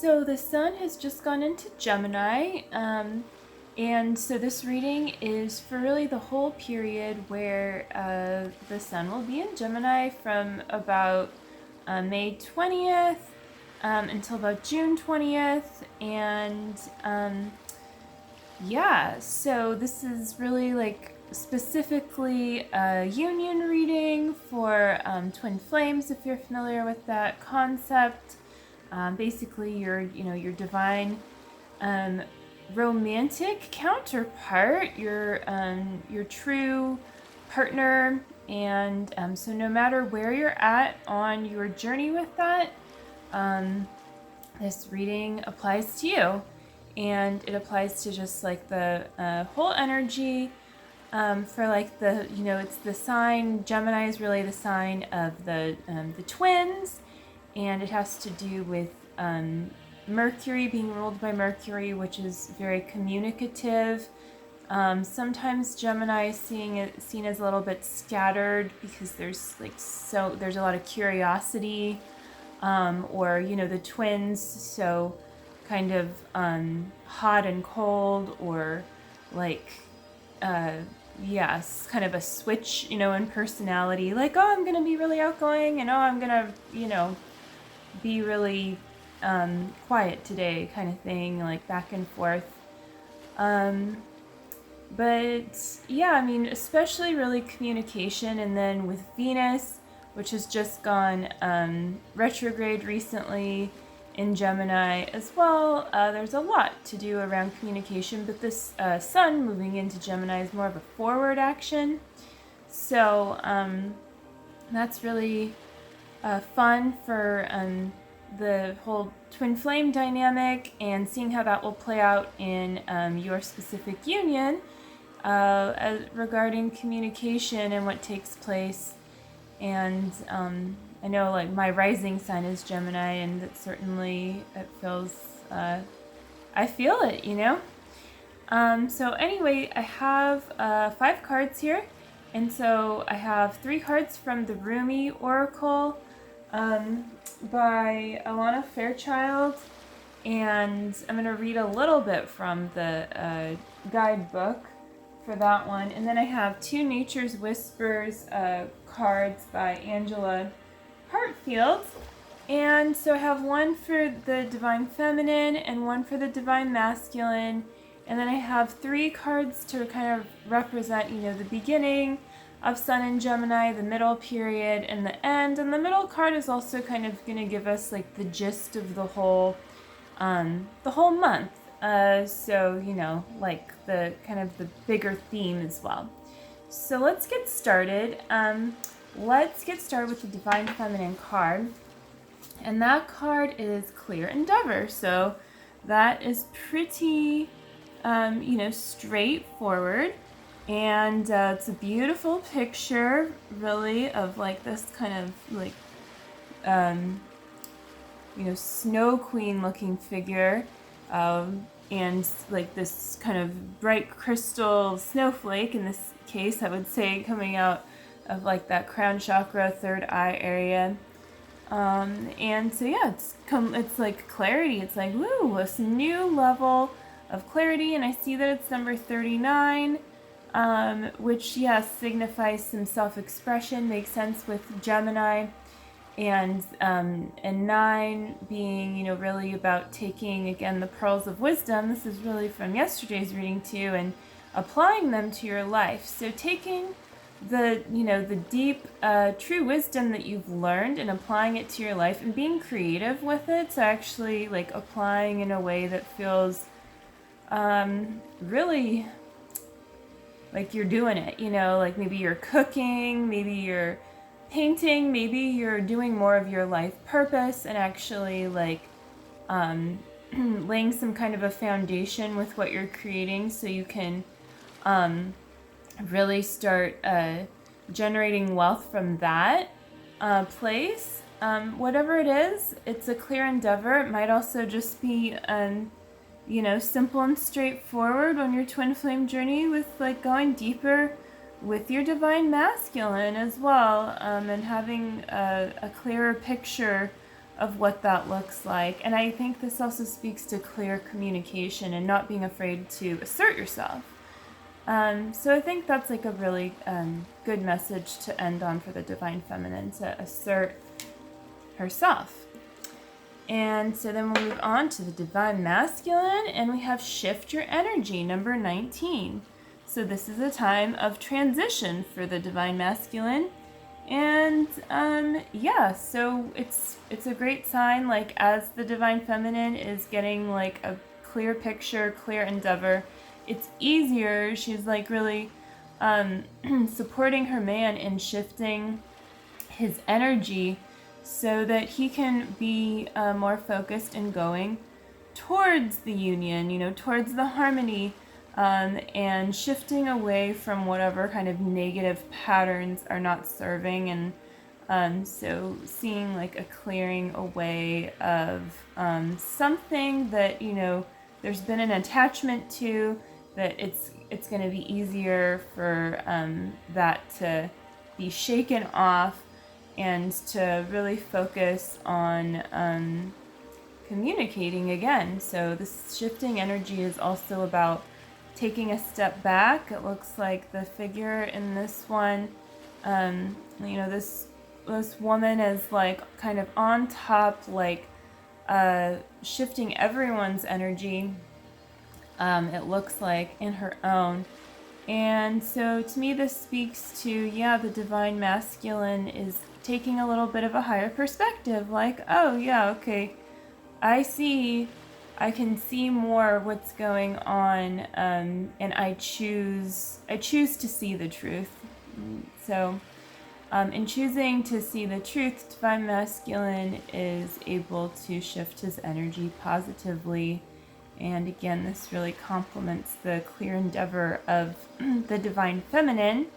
So the sun has just gone into Gemini, and so this reading is for really the whole period where the sun will be in Gemini from about May 20th until about June 20th. And yeah, so this is really like specifically a union reading for twin flames, if you're familiar with that concept. Basically, your divine romantic counterpart, your true partner, and so no matter where you're at on your journey with that, this reading applies to you, and it applies to just like the whole energy. For like it's the sign. Gemini is really the sign of the twins, and it has to do with Mercury, being ruled by Mercury, which is very communicative. Sometimes Gemini is seen as a little bit scattered because there's a lot of curiosity, or the twins, so kind of hot and cold, or like yes, kind of a switch, in personality. Like, oh, I'm gonna be really outgoing, and oh, I'm gonna, be really quiet today, kind of thing, like back and forth. But yeah, I mean, especially really communication, and then with Venus, which has just gone retrograde recently in Gemini as well, there's a lot to do around communication, but this sun moving into Gemini is more of a forward action. So that's really fun for the whole twin flame dynamic, and seeing how that will play out in your specific union regarding communication and what takes place. And I know, like, my rising sign is Gemini, and it certainly, it feels, I feel it, So anyway, I have 5 cards here, and so I have 3 cards from the Rumi Oracle by Alana Fairchild, and I'm going to read a little bit from the guidebook for that one. And then I have 2 Nature's Whispers cards by Angela Hartfield. And so I have one for the Divine Feminine and one for the Divine Masculine. And then I have 3 cards to kind of represent, the beginning of Sun in Gemini, the middle period, and the end. And the middle card is also kind of going to give us like the gist of the whole month. So, like the kind of the bigger theme as well. So let's get started. Let's get started with the Divine Feminine card. And that card is Clear Endeavor. So that is pretty, straightforward. And it's a beautiful picture, really, of like this kind of like, snow queen looking figure. And like this kind of bright crystal snowflake, in this case, I would say, coming out of like that crown chakra, third eye area. And so yeah, it's like clarity. It's like, woo, this new level of clarity. And I see that it's number 39, which, yes, signifies some self-expression, makes sense with Gemini. And 9 being, really about taking, again, the pearls of wisdom. This is really from yesterday's reading too, and applying them to your life. So taking the deep, true wisdom that you've learned and applying it to your life and being creative with it. So actually, like, applying in a way that feels really like you're doing it, like maybe you're cooking, maybe you're painting, maybe you're doing more of your life purpose, and actually like laying some kind of a foundation with what you're creating, so you can really start generating wealth from that place. Whatever it is, it's a clear endeavor. It might also just be simple and straightforward on your twin flame journey, with like going deeper with your divine masculine as well, and having a clearer picture of what that looks like. And I think this also speaks to clear communication and not being afraid to assert yourself. So I think that's like a really good message to end on for the Divine Feminine, to assert herself. And so then we'll move on to the Divine Masculine, and we have Shift Your Energy, number 19. So this is a time of transition for the Divine Masculine. And so it's a great sign, like as the Divine Feminine is getting like a clear picture, clear endeavor, it's easier. She's like really supporting her man in shifting his energy so that he can be more focused in going towards the union, towards the harmony, and shifting away from whatever kind of negative patterns are not serving. And so seeing like a clearing away of something that, there's been an attachment to, that it's going to be easier for that to be shaken off and to really focus on communicating again. So this shifting energy is also about taking a step back. It looks like the figure in this one, this woman is like kind of on top, like shifting everyone's energy. It looks like in her own. And so to me, this speaks to, the Divine Masculine is taking a little bit of a higher perspective. Like, oh yeah, okay, I can see more what's going on, and I choose to see the truth. So in choosing to see the truth, Divine Masculine is able to shift his energy positively. And again, this really complements the clear endeavor of the Divine Feminine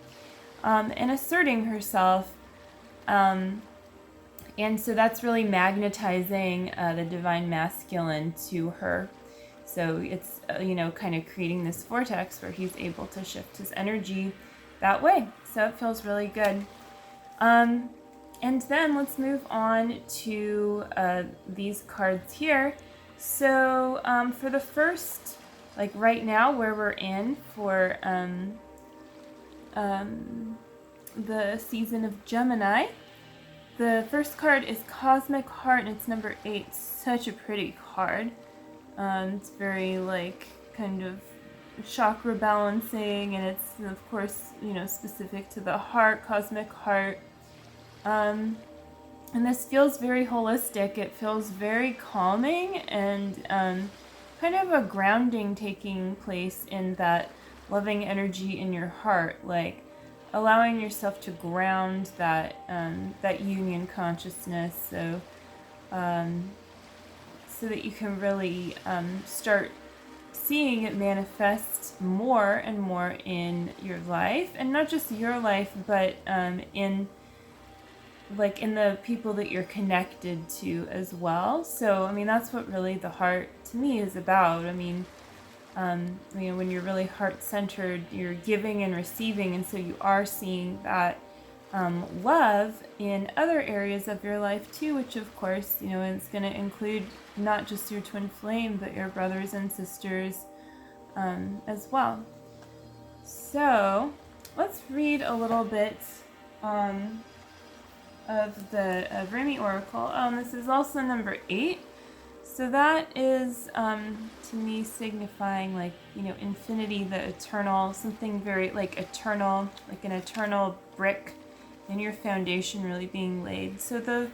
in asserting herself. And so that's really magnetizing the Divine Masculine to her. So it's, kind of creating this vortex where he's able to shift his energy that way. So it feels really good. And then let's move on to these cards here. So for the first, like right now where we're in for the season of Gemini, the first card is Cosmic Heart, and it's number 8. Such a pretty card. It's very like kind of chakra balancing, and it's of course specific to the heart, Cosmic Heart. And this feels very holistic. It feels very calming and kind of a grounding taking place in that loving energy in your heart, like allowing yourself to ground that union consciousness, so that you can really start seeing it manifest more and more in your life, and not just your life, but in the people that you're connected to as well. So, I mean, that's what really the heart to me is about. I mean, when you're really heart-centered, you're giving and receiving, and so you are seeing that love in other areas of your life too, which of course, is going to include not just your twin flame, but your brothers and sisters as well. So, let's read a little bit of the Rumi Oracle. This is also number 8. So that is, to me, signifying infinity, the eternal, something very eternal, like an eternal brick in your foundation really being laid. So the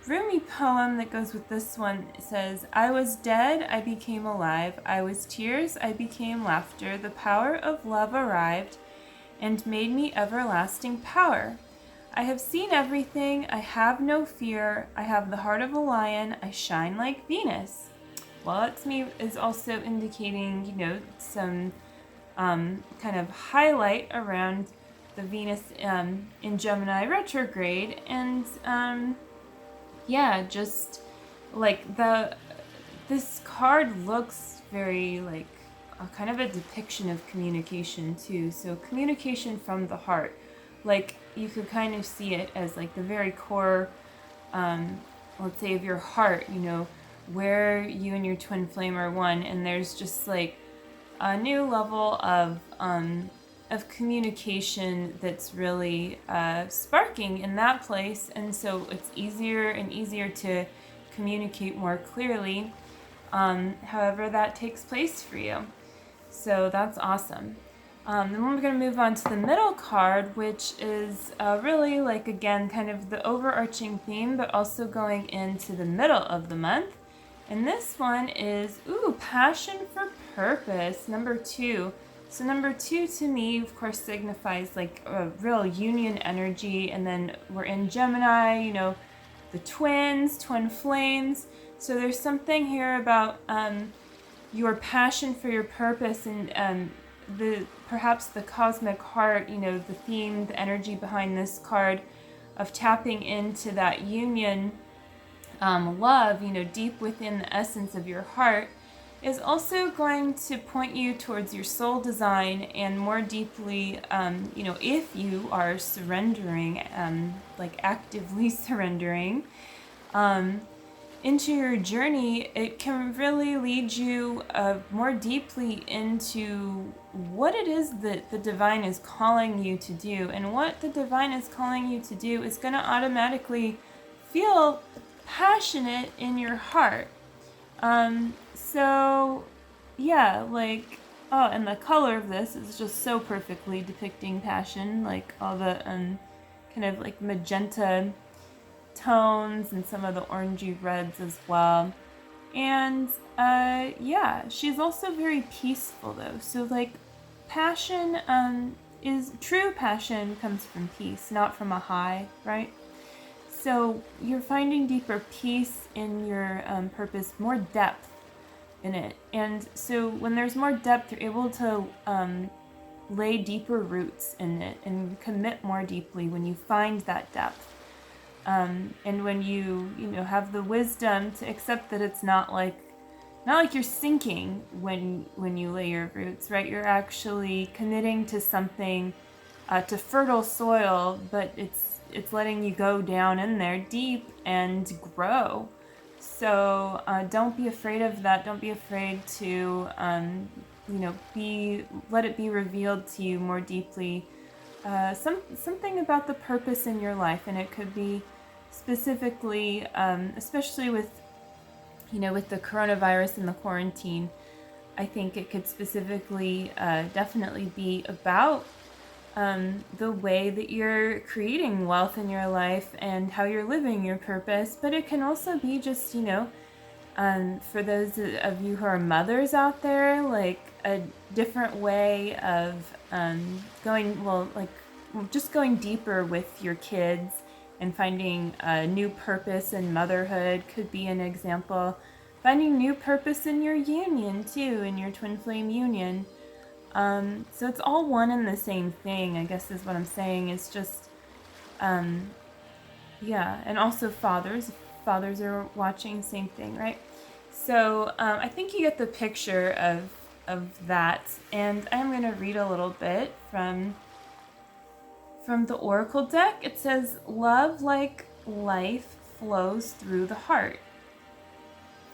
Rumi poem that goes with this one says, I was dead, I became alive. I was tears, I became laughter. The power of love arrived and made me everlasting power. I have seen everything, I have no fear, I have the heart of a lion, I shine like Venus. Well, that to me is also indicating, some kind of highlight around the Venus in Gemini retrograde, and just like this card looks very like a kind of a depiction of communication too. So communication from the heart. Like, you could kind of see it as like the very core let's say, of your heart, where you and your twin flame are one, and there's just like a new level of communication that's really sparking in that place, and so it's easier and easier to communicate more clearly, however that takes place for you. So that's awesome. Then we're going to move on to the middle card, which is really like, again, kind of the overarching theme, but also going into the middle of the month. And this one is, passion for purpose, number 2. So number 2 to me, of course, signifies like a real union energy. And then we're in Gemini, the twin flames. So there's something here about your passion for your purpose, and perhaps the cosmic heart, the theme, the energy behind this card of tapping into that union, love, deep within the essence of your heart, is also going to point you towards your soul design, and more deeply, if you are surrendering, like actively surrendering, into your journey, it can really lead you more deeply into what it is that the divine is calling you to do. And what the divine is calling you to do is going to automatically feel passionate in your heart. So yeah, like, and the color of this is just so perfectly depicting passion, like all the kind of like magenta tones and some of the orangey reds as well. And she's also very peaceful though. So like passion is true passion comes from peace, not from a high, right? So you're finding deeper peace in your purpose, more depth in it. And so when there's more depth, you're able to lay deeper roots in it and commit more deeply when you find that depth. And when you have the wisdom to accept that it's not like you're sinking when you lay your roots, right? You're actually committing to something, to fertile soil, but it's letting you go down in there deep and grow. So don't be afraid of that. Don't be afraid to let it be revealed to you more deeply. Something about the purpose in your life, and it could be specifically, especially with the coronavirus and the quarantine, I think it could specifically definitely be about the way that you're creating wealth in your life and how you're living your purpose. But it can also be just, for those of you who are mothers out there, like a different way of just going deeper with your kids and finding a new purpose in motherhood could be an example. Finding new purpose in your union too, in your twin flame union. So it's all one and the same thing, I guess is what I'm saying. It's just, and also fathers are watching, same thing, right? So I think you get the picture of that, and I'm going to read a little bit from the Oracle deck. It says, love like life flows through the heart.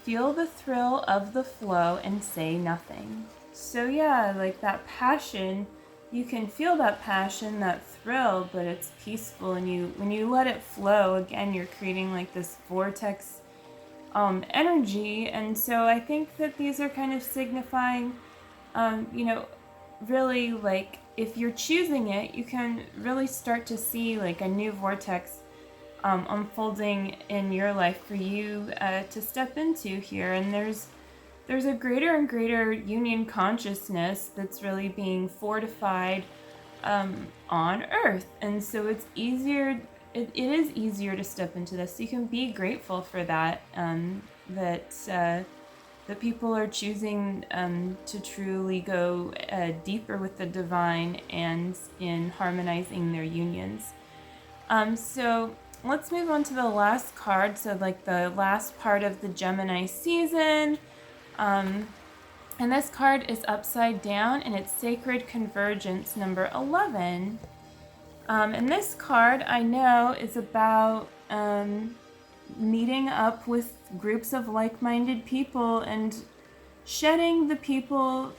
Feel the thrill of the flow and say nothing. So yeah, like that passion, you can feel that passion, that thrill, but it's peaceful, and when you let it flow, again, you're creating like this vortex energy. And so I think that these are kind of signifying, really, like, if you're choosing it, you can really start to see like a new vortex unfolding in your life for you to step into here. And there's a greater and greater union consciousness that's really being fortified on Earth. And so it's easier, it is easier to step into this. So you can be grateful for that, that people are choosing to truly go deeper with the divine and in harmonizing their unions. So let's move on to the last card. So like the last part of the Gemini season. And this card is upside down, and it's Sacred Convergence number 11. And this card I know is about meeting up with groups of like-minded people and shedding the people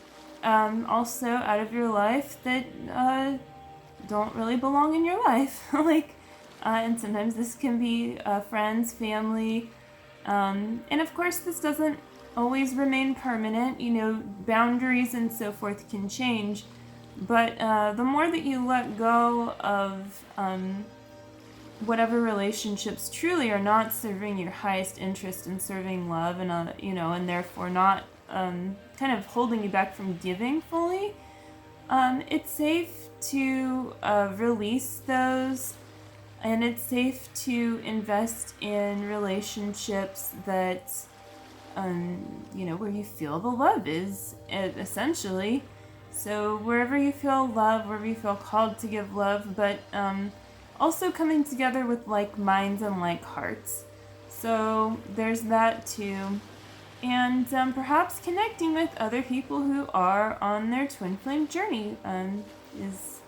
also out of your life that don't really belong in your life. And sometimes this can be friends, family, and of course this doesn't always remain permanent. Boundaries and so forth can change, but the more that you let go of whatever relationships truly are not serving your highest interest in serving love, and therefore not kind of holding you back from giving fully, it's safe to release those, and it's safe to invest in relationships that where you feel the love is, essentially. So wherever you feel love, wherever you feel called to give love, but also coming together with like minds and like hearts. So there's that too. And perhaps connecting with other people who are on their twin flame journey is,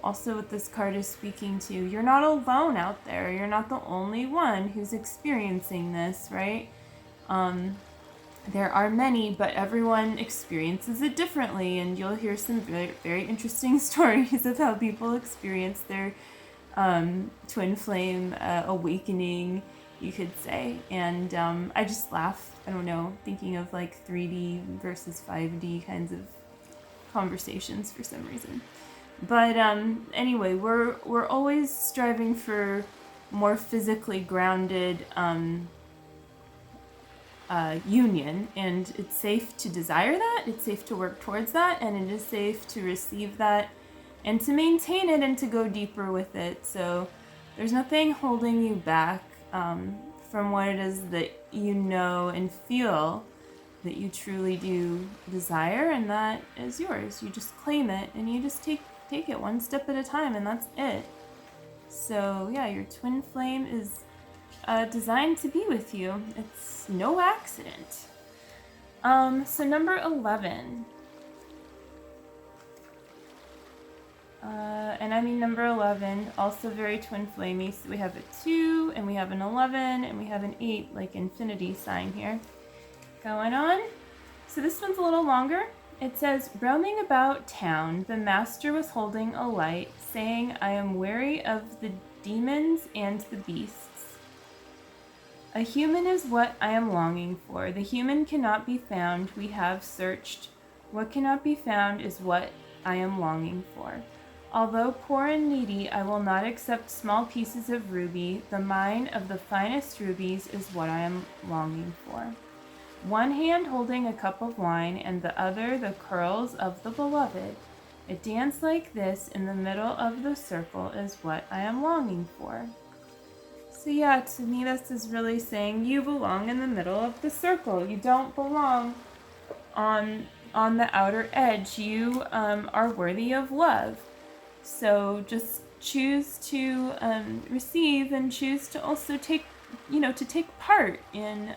also what this card is speaking to. You're not alone out there. You're not the only one who's experiencing this, right? There are many, but everyone experiences it differently, and you'll hear some very, very interesting stories of how people experience their twin flame awakening, you could say. And I just laugh, I don't know, thinking of like 3D versus 5D kinds of conversations for some reason. But anyway, we're always striving for more physically grounded union, and it's safe to desire that, it's safe to work towards that, and it is safe to receive that and to maintain it and to go deeper with it. So there's nothing holding you back from what it is that you know and feel that you truly do desire, and that is yours. You just claim it, and you just take it one step at a time, and that's it. So yeah, your twin flame is designed to be with you. It's no accident. So number 11. And I mean number 11, also very twin flamey. So we have a 2, and we have an 11, and we have an 8, like infinity sign here going on. So this one's a little longer. It says, roaming about town, the master was holding a light, saying, I am weary of the demons and the beasts. A human is what I am longing for. The human cannot be found. We have searched. What cannot be found is what I am longing for. Although poor and needy, I will not accept small pieces of ruby. The mine of the finest rubies is what I am longing for. One hand holding a cup of wine, and the other the curls of the beloved. A dance like this in the middle of the circle is what I am longing for. So yeah, to me this is really saying you belong in the middle of the circle. You don't belong on the outer edge. You are worthy of love. So just choose to receive, and choose to also take part in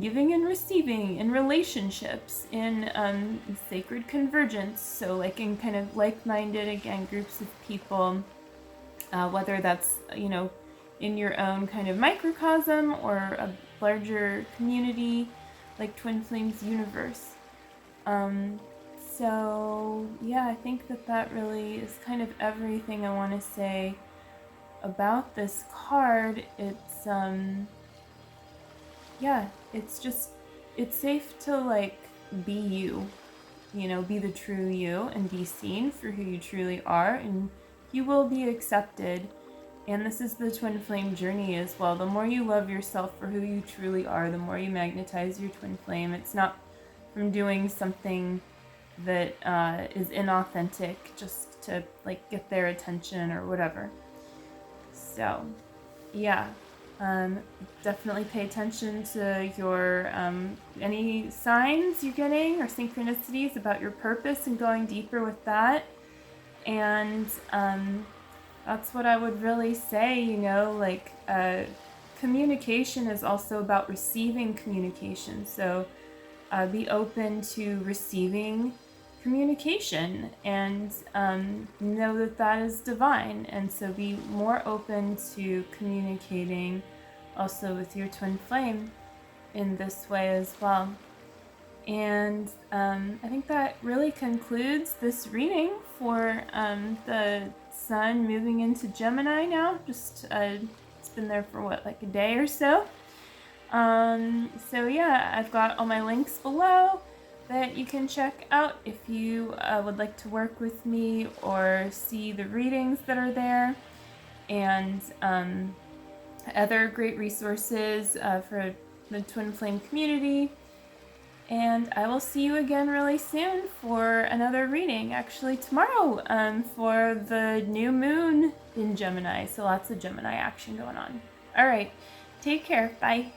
giving and receiving, in relationships, in sacred convergence. So like in kind of like-minded, again, groups of people, whether that's, in your own kind of microcosm or a larger community, like Twin Flames universe. So yeah, I think that really is kind of everything I want to say about this card. It's it's safe to like be you, be the true you, and be seen for who you truly are, and you will be accepted. And this is the twin flame journey as well. The more you love yourself for who you truly are, the more you magnetize your twin flame. It's not from doing something that is inauthentic just to like get their attention or whatever. So yeah, definitely pay attention to your any signs you're getting or synchronicities about your purpose, and going deeper with that. And that's what I would really say. Communication is also about receiving communication. So be open to receiving communication, and know that that is divine, and so be more open to communicating also with your twin flame in this way as well. And I think that really concludes this reading for the sun moving into Gemini now. Just it's been there for what, like a day or so. So yeah, I've got all my links below that you can check out if you would like to work with me or see the readings that are there, and other great resources for the Twin Flame community. And I will see you again really soon for another reading, actually tomorrow, for the new moon in Gemini. So lots of Gemini action going on. All right, take care. Bye.